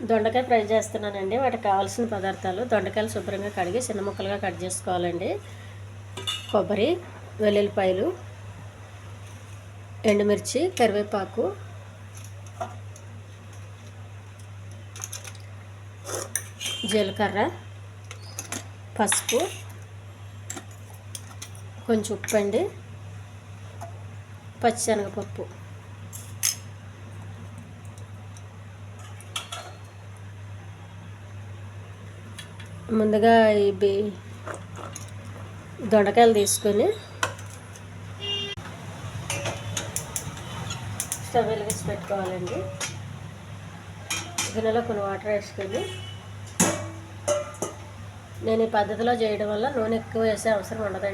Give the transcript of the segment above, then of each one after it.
దొండకాయ ఫ్రై చేస్తున్నానండి. వాటికి కావాల్సిన పదార్థాలు: దొండకాయలు శుభ్రంగా కడిగి చిన్న ముక్కలుగా కట్ చేసుకోవాలండి. కొబ్బరి, వెల్లుల్లిపాయలు, ఎండుమిర్చి, కరివేపాకు, జీలకర్ర, పసుపు, కొంచెం ఉప్పు అండి, పచ్చిశనగపప్పు. ముందుగా దొండకాయలు తీసుకొని స్టవ్ వెలిగించి పెట్టుకోవాలండి. గిన్నెలో కొన్ని వాటర్ వేసుకొని, నేను ఈ పద్ధతిలో చేయడం వల్ల నూనె ఎక్కువ వేసే అవసరం ఉండదండి.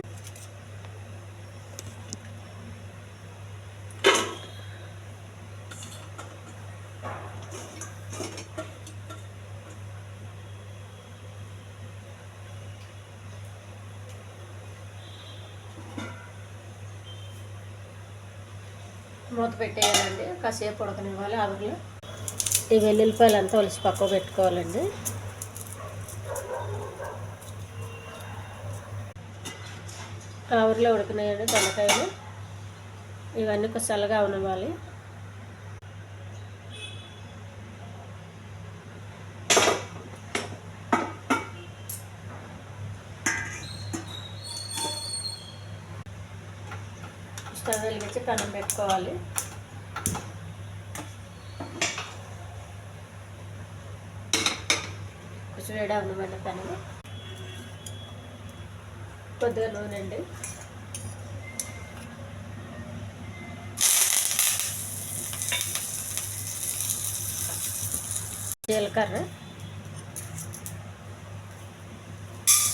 మూత పెట్టేయాలండి. కాసేపు ఉడకనివ్వాలి ఆవిరిలో. ఈ వెల్లుల్లిపాయలు అంతా ఒలిసి పక్కకు పెట్టుకోవాలండి. ఆవిరిలో ఉడికినాయండి దొండకాయలు. ఇవన్నీ చల్లగా అవనివ్వాలి. స్టవ్ వెలిగించి కన్నం పెట్టుకోవాలి. కొంచెం వేడి అవనివ్వండి. కనుక కొద్దిగా నూనె అండి, జీలకర్ర,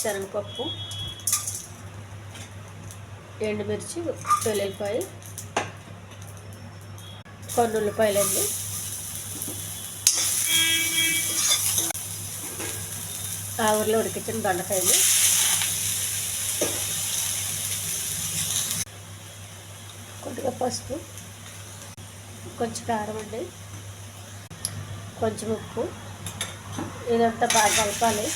శనగపప్పు, ఎండుమిర్చి, వెల్లుల్లిపాయ, కొన్ని ఉల్లిపాయలండి, ఆవిరిలో ఉడికించిన దొండకాయలు, కొద్దిగా పసుపు, కొంచెం కారం అండి, కొంచెం ఉప్పు. ఇదంతా బాగా కలపాలి.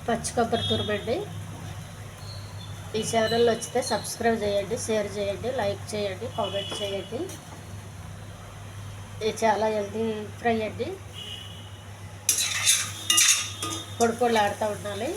పచ్చి కొబ్బరి తురుమండి. ఈ ఛానల్లో వచ్చితే సబ్స్క్రైబ్ చేయండి, షేర్ చేయండి, లైక్ చేయండి, కామెంట్ చేయండి. ఇది చాలా హెల్తీ ఫ్రై అండి. పొడి పొడిలాడుతూ ఉండాలి.